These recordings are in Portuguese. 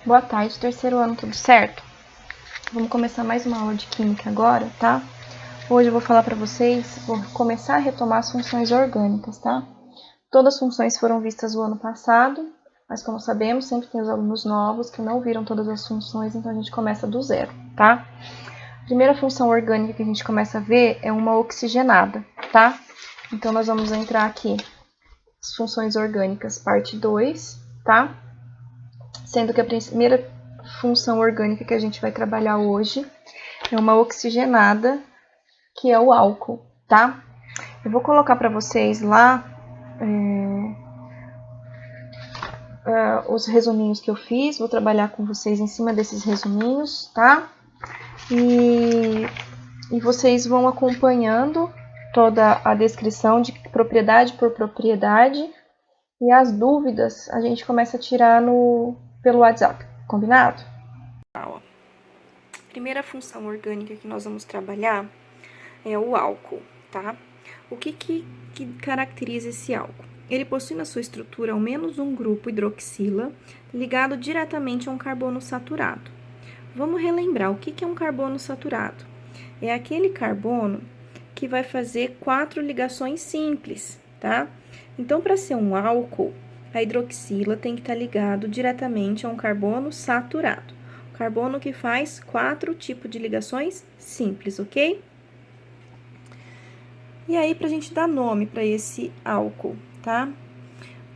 Boa tarde, terceiro ano, tudo certo? Vamos começar mais uma aula de química agora, tá? Hoje eu vou falar para vocês, vou começar a retomar as funções orgânicas, tá? Todas as funções foram vistas o ano passado, mas como sabemos, sempre tem os alunos novos que não viram todas as funções, então a gente começa do zero, tá? A primeira função orgânica que a gente começa a ver é uma oxigenada, tá? Então nós vamos entrar aqui, as funções orgânicas, parte 2, tá? Sendo que a primeira função orgânica que a gente vai trabalhar hoje é uma oxigenada, que é o álcool, tá? Eu vou colocar para vocês lá os resuminhos que eu fiz, vou trabalhar com vocês em cima desses resuminhos, tá? E vocês vão acompanhando toda a descrição de propriedade por propriedade e as dúvidas a gente começa a tirar pelo WhatsApp, combinado? Primeira função orgânica que nós vamos trabalhar é o álcool, tá? O que caracteriza esse álcool? Ele possui na sua estrutura ao menos um grupo hidroxila ligado diretamente a um carbono saturado. Vamos relembrar o que é um carbono saturado. É aquele carbono que vai fazer 4 ligações simples, tá? Então, para ser um álcool, a hidroxila tem que estar ligado diretamente a um carbono saturado. Carbono que faz 4 tipos de ligações simples, ok? E aí, pra gente dar nome para esse álcool, tá?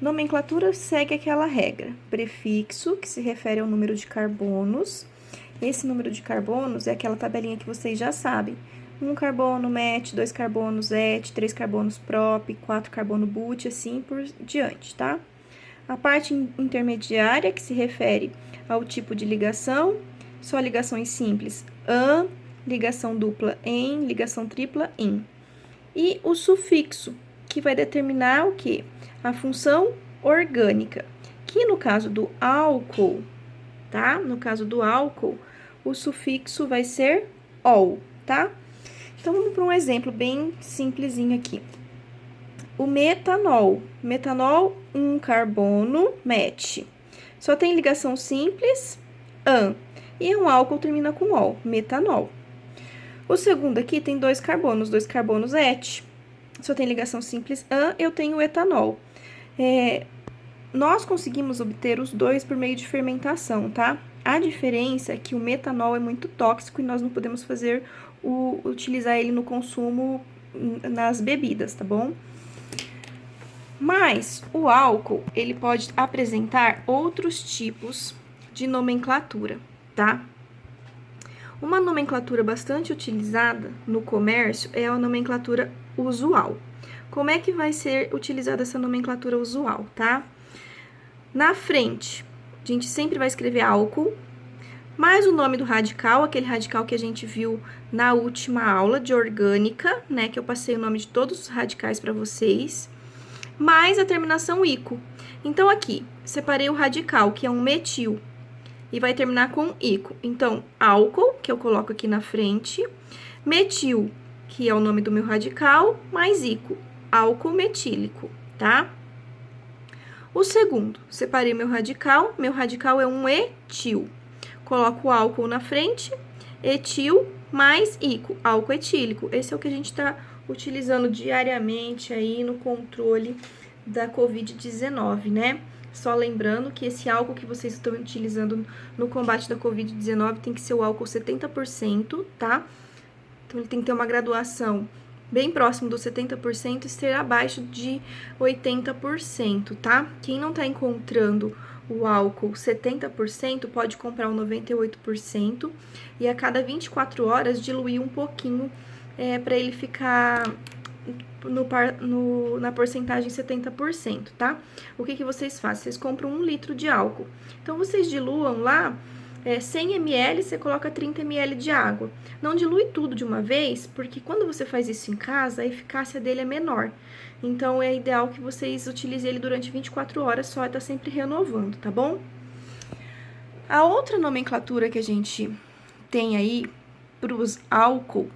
Nomenclatura segue aquela regra. Prefixo, que se refere ao número de carbonos. Esse número de carbonos é aquela tabelinha que vocês já sabem. 1 carbono met, 2 carbonos et, 3 carbonos prop, 4 carbono but, assim por diante, tá? A parte intermediária, que se refere ao tipo de ligação, só ligações simples, an, ligação dupla em, ligação tripla in. E o sufixo, que vai determinar o quê? A função orgânica, que no caso do álcool, tá? No caso do álcool, o sufixo vai ser ol, tá? Então, vamos para um exemplo bem simplesinho aqui. O metanol. Metanol, 1 carbono, met. Só tem ligação simples, an. E um álcool termina com ol, metanol. O segundo aqui tem 2 carbonos et. Só tem ligação simples, an, eu tenho o etanol. Nós conseguimos obter os dois por meio de fermentação, tá? A diferença é que o metanol é muito tóxico e nós não podemos utilizar ele no consumo nas bebidas, tá bom? Mas o álcool, ele pode apresentar outros tipos de nomenclatura, tá? Uma nomenclatura bastante utilizada no comércio é a nomenclatura usual. Como é que vai ser utilizada essa nomenclatura usual, tá? Na frente, a gente sempre vai escrever álcool, mais o nome do radical, aquele radical que a gente viu na última aula de orgânica, né? Que eu passei o nome de todos os radicais para vocês, mais a terminação ico. Então, aqui, separei o radical, que é um metil, e vai terminar com ico. Então, álcool, que eu coloco aqui na frente, metil, que é o nome do meu radical, mais ico, álcool metílico, tá? O segundo, separei meu radical é um etil. Coloco o álcool na frente, etil mais ico, álcool etílico. Esse é o que a gente está utilizando diariamente aí no controle da Covid-19, né? Só lembrando que esse álcool que vocês estão utilizando no combate da Covid-19 tem que ser o álcool 70%, tá? Então, ele tem que ter uma graduação bem próximo dos 70% e ser abaixo de 80%, tá? Quem não tá encontrando o álcool 70%, pode comprar o 98% e a cada 24 horas diluir um pouquinho para ele ficar na porcentagem 70%, tá? O que vocês fazem? Vocês compram 1 litro de álcool. Então, vocês diluam lá 100 ml, você coloca 30 ml de água. Não dilui tudo de uma vez, porque quando você faz isso em casa, a eficácia dele é menor. Então, é ideal que vocês utilizem ele durante 24 horas só, tá sempre renovando, tá bom? A outra nomenclatura que a gente tem aí para os álcools,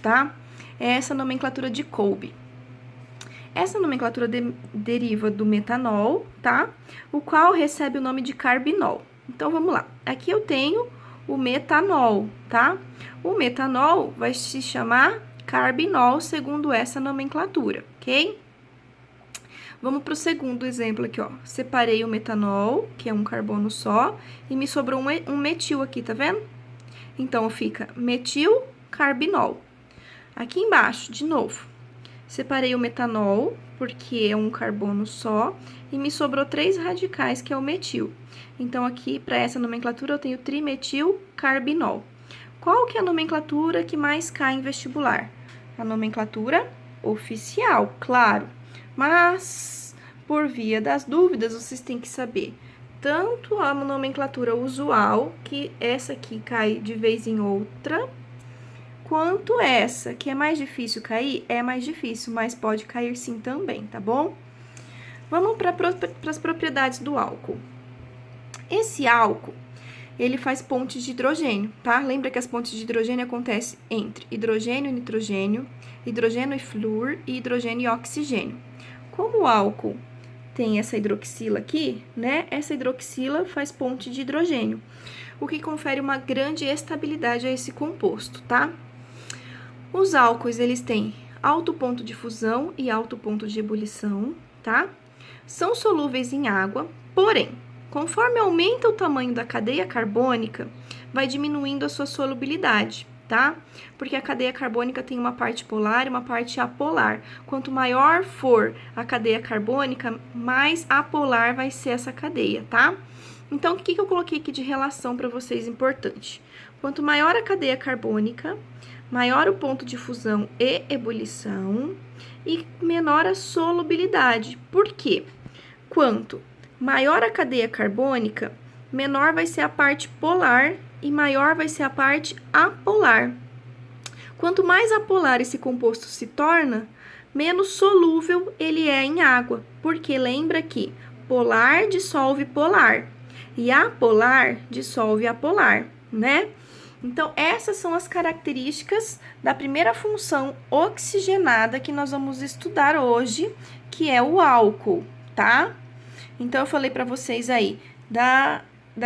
tá? É essa nomenclatura de Kolbe. Essa nomenclatura deriva do metanol, tá? O qual recebe o nome de carbinol. Então, vamos lá. Aqui eu tenho o metanol, tá? O metanol vai se chamar carbinol, segundo essa nomenclatura, ok? Vamos para o segundo exemplo aqui, ó. Separei o metanol, que é um carbono só, e me sobrou um metil aqui, tá vendo? Então, fica metilcarbinol. Aqui embaixo, de novo, separei o metanol, porque é um carbono só, e me sobrou 3 radicais, que é o metil. Então, aqui, para essa nomenclatura, eu tenho trimetilcarbinol. Qual que é a nomenclatura que mais cai em vestibular? A nomenclatura oficial, claro. Mas, por via das dúvidas, vocês têm que saber tanto a nomenclatura usual, que essa aqui cai de vez em outra, quanto essa, que é mais difícil cair, é mais difícil, mas pode cair sim também, tá bom? Vamos para as propriedades do álcool. Esse álcool, ele faz pontes de hidrogênio, tá? Lembra que as pontes de hidrogênio acontecem entre hidrogênio e nitrogênio, hidrogênio e flúor e hidrogênio e oxigênio. Como o álcool tem essa hidroxila aqui, né? Essa hidroxila faz ponte de hidrogênio, o que confere uma grande estabilidade a esse composto, tá? Os álcoois, eles têm alto ponto de fusão e alto ponto de ebulição, tá? São solúveis em água, porém, conforme aumenta o tamanho da cadeia carbônica, vai diminuindo a sua solubilidade, tá? Porque a cadeia carbônica tem uma parte polar e uma parte apolar. Quanto maior for a cadeia carbônica, mais apolar vai ser essa cadeia, tá? Então, o que eu coloquei aqui de relação para vocês importante? Quanto maior a cadeia carbônica, maior o ponto de fusão e ebulição e menor a solubilidade. Por quê? Quanto maior a cadeia carbônica, menor vai ser a parte polar e maior vai ser a parte apolar. Quanto mais apolar esse composto se torna, menos solúvel ele é em água, porque lembra que polar dissolve polar e apolar dissolve apolar, né? Então, essas são as características da primeira função oxigenada que nós vamos estudar hoje, que é o álcool, tá? Então, eu falei para vocês aí da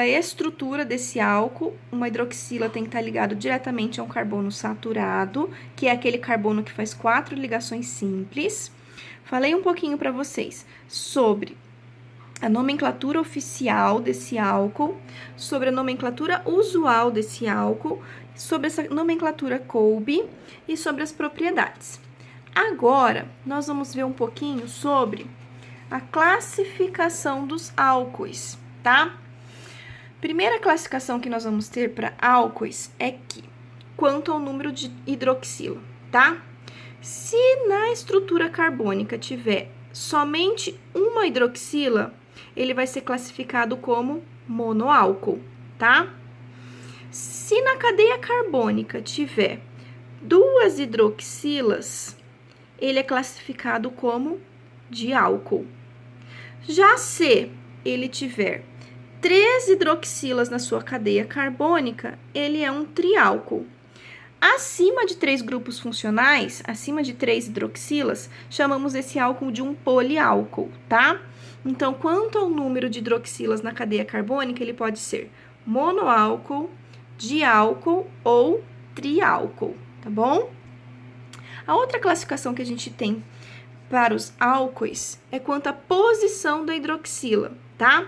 estrutura desse álcool. Uma hidroxila tem que estar ligado diretamente a um carbono saturado, que é aquele carbono que faz 4 ligações simples. Falei um pouquinho para vocês sobre a nomenclatura oficial desse álcool, sobre a nomenclatura usual desse álcool, sobre essa nomenclatura Kolbe e sobre as propriedades. Agora, nós vamos ver um pouquinho sobre a classificação dos álcoois, tá? Primeira classificação que nós vamos ter para álcoois é que, quanto ao número de hidroxila, tá? Se na estrutura carbônica tiver somente uma hidroxila, ele vai ser classificado como monoálcool, tá? Se na cadeia carbônica tiver 2 hidroxilas, ele é classificado como diálcool. Já se ele tiver 3 hidroxilas na sua cadeia carbônica, ele é um triálcool. Acima de 3 grupos funcionais, acima de 3 hidroxilas, chamamos esse álcool de um poliálcool, tá? Então, quanto ao número de hidroxilas na cadeia carbônica, ele pode ser monoálcool, diálcool ou triálcool, tá bom? A outra classificação que a gente tem para os álcoois é quanto à posição da hidroxila, tá?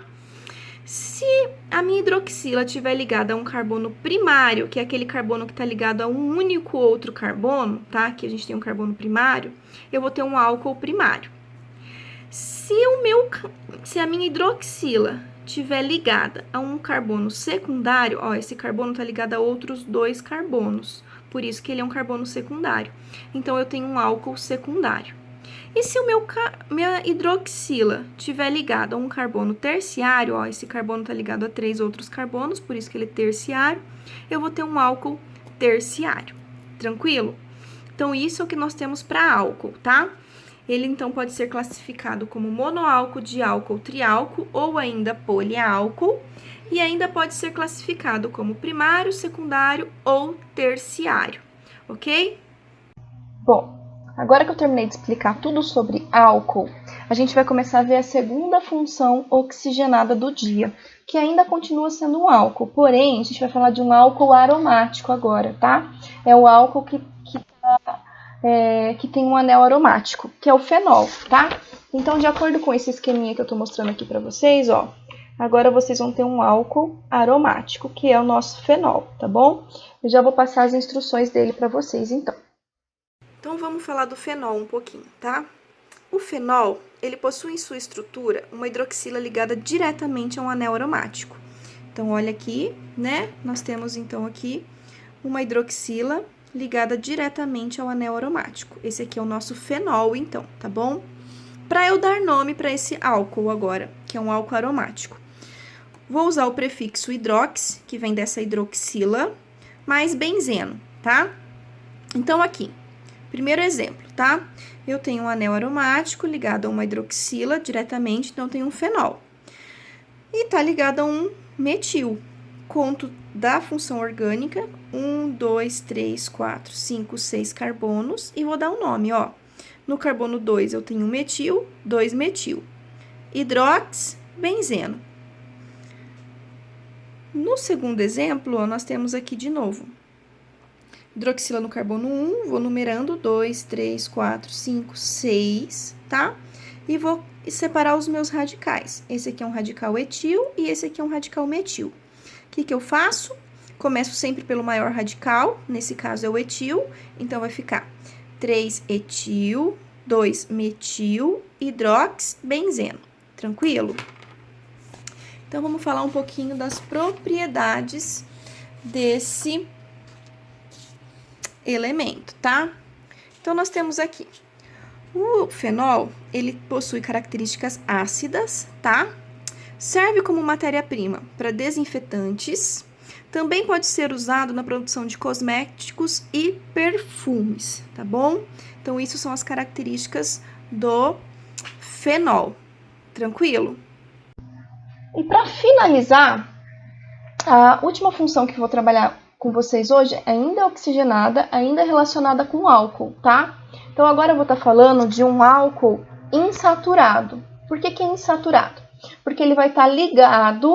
Se a minha hidroxila estiver ligada a um carbono primário, que é aquele carbono que está ligado a um único outro carbono, tá? Que a gente tem um carbono primário, eu vou ter um álcool primário. Se a minha hidroxila estiver ligada a um carbono secundário, ó, esse carbono está ligado a outros 2 carbonos, por isso que ele é um carbono secundário. Então, eu tenho um álcool secundário. E se minha hidroxila estiver ligada a um carbono terciário, ó, esse carbono está ligado a 3 outros carbonos, por isso que ele é terciário, eu vou ter um álcool terciário. Tranquilo? Então, isso é o que nós temos para álcool, tá? Ele, então, pode ser classificado como monoálcool, diálcool, triálcool ou ainda poliálcool. E ainda pode ser classificado como primário, secundário ou terciário, ok? Bom, agora que eu terminei de explicar tudo sobre álcool, a gente vai começar a ver a segunda função oxigenada do dia, que ainda continua sendo um álcool, porém, a gente vai falar de um álcool aromático agora, tá? É o álcool que tem um anel aromático, que é o fenol, tá? Então, de acordo com esse esqueminha que eu tô mostrando aqui pra vocês, ó, agora vocês vão ter um álcool aromático, que é o nosso fenol, tá bom? Eu já vou passar as instruções dele pra vocês, então. Então, vamos falar do fenol um pouquinho, tá? O fenol, ele possui em sua estrutura uma hidroxila ligada diretamente a um anel aromático. Então, olha aqui, né? Nós temos, então, aqui uma hidroxila ligada diretamente ao anel aromático. Esse aqui é o nosso fenol, então, tá bom? Para eu dar nome para esse álcool agora, que é um álcool aromático, vou usar o prefixo hidrox, que vem dessa hidroxila, mais benzeno, tá? Então, aqui, primeiro exemplo, tá? Eu tenho um anel aromático ligado a uma hidroxila diretamente, então eu tenho um fenol. E tá ligado a um metil. Conto da função orgânica, 1, 2, 3, 4, 5, 6 carbonos, e vou dar um nome, ó. No carbono 2 eu tenho metil, 2 metil. Hidrox, benzeno. No segundo exemplo, ó, nós temos aqui de novo. Hidroxila no carbono 1, vou numerando 2, 3, 4, 5, 6, tá? E vou separar os meus radicais. Esse aqui é um radical etil e esse aqui é um radical metil. O que eu faço? Começo sempre pelo maior radical, nesse caso é o etil, então vai ficar 3 etil, 2 metil, hidrox, benzeno. Tranquilo? Então, vamos falar um pouquinho das propriedades desse elemento, tá? Então, nós temos aqui o fenol, ele possui características ácidas, tá? Serve como matéria-prima para desinfetantes. Também pode ser usado na produção de cosméticos e perfumes, tá bom? Então, isso são as características do fenol. Tranquilo? E para finalizar, a última função que eu vou trabalhar com vocês hoje ainda é oxigenada, ainda é relacionada com álcool, tá? Então, agora eu vou estar falando de um álcool insaturado. Por que é insaturado? Porque ele vai estar ligado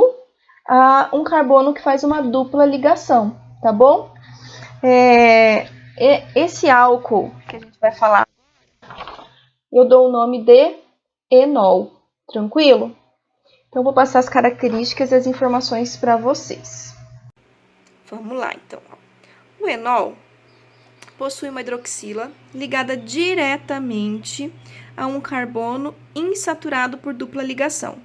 a um carbono que faz uma dupla ligação, tá bom? Esse álcool que a gente vai falar, eu dou o nome de enol, tranquilo? Então, eu vou passar as características e as informações para vocês. Vamos lá, então. O enol possui uma hidroxila ligada diretamente a um carbono insaturado por dupla ligação.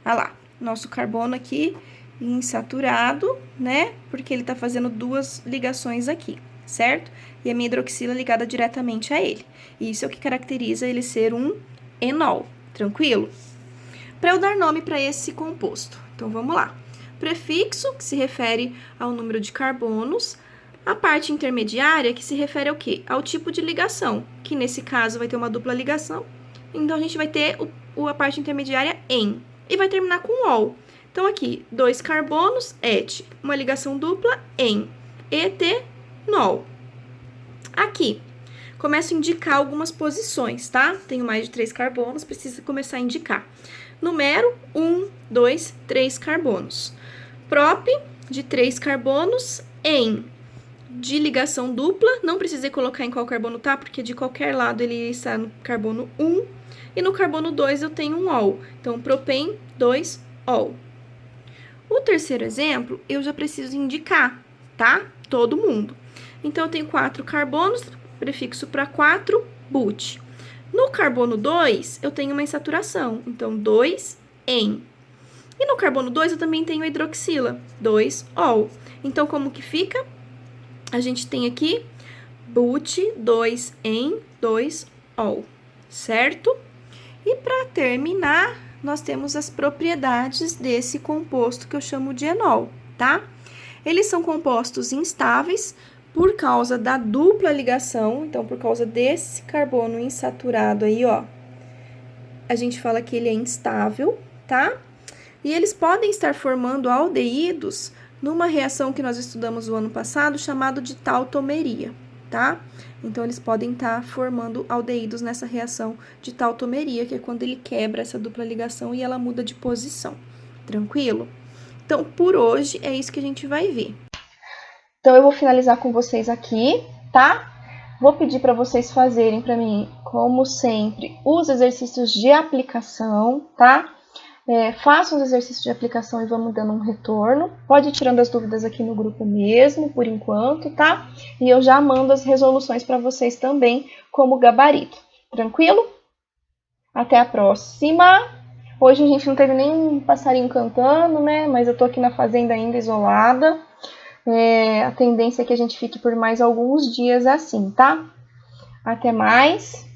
Olha lá, nosso carbono aqui insaturado, né? Porque ele tá fazendo duas ligações aqui, certo? E a minha hidroxila ligada diretamente a ele. Isso é o que caracteriza ele ser um enol, tranquilo? Para eu dar nome para esse composto, então vamos lá. Prefixo, que se refere ao número de carbonos. A parte intermediária, que se refere ao quê? Ao tipo de ligação, que nesse caso vai ter uma dupla ligação. Então, a gente vai ter a parte intermediária em. E vai terminar com ol. Então, aqui, 2 carbonos, et. Uma ligação dupla, em. Etenol. Aqui, começo a indicar algumas posições, tá? Tenho mais de 3 carbonos, preciso começar a indicar. Numero, 1, 2, 3 carbonos. Prop, de 3 carbonos, em. De ligação dupla, não precisei colocar em qual carbono tá, porque de qualquer lado ele está no carbono 1. E no carbono 2 eu tenho um ol. Então, propen 2 ol. O terceiro exemplo, eu já preciso indicar, tá? Todo mundo. Então, eu tenho 4 carbonos, prefixo para 4, but. No carbono 2, eu tenho uma insaturação. Então, 2 em. E no carbono 2, eu também tenho hidroxila, 2 ol. Então, como que fica? A gente tem aqui but 2 em 2 ol, certo? E para terminar, nós temos as propriedades desse composto que eu chamo de enol, tá? Eles são compostos instáveis por causa da dupla ligação, então por causa desse carbono insaturado aí, ó. A gente fala que ele é instável, tá? E eles podem estar formando aldeídos numa reação que nós estudamos no ano passado, chamado de tautomeria, tá? Então, eles podem estar formando aldeídos nessa reação de tautomeria, que é quando ele quebra essa dupla ligação e ela muda de posição. Tranquilo? Então, por hoje, é isso que a gente vai ver. Então, eu vou finalizar com vocês aqui, tá? Vou pedir para vocês fazerem para mim, como sempre, os exercícios de aplicação, tá? Façam os exercícios de aplicação e vamos dando um retorno. Pode ir tirando as dúvidas aqui no grupo mesmo, por enquanto, tá? E eu já mando as resoluções para vocês também, como gabarito. Tranquilo? Até a próxima! Hoje a gente não teve nem passarinho cantando, né? Mas eu tô aqui na fazenda ainda isolada. A tendência é que a gente fique por mais alguns dias assim, tá? Até mais!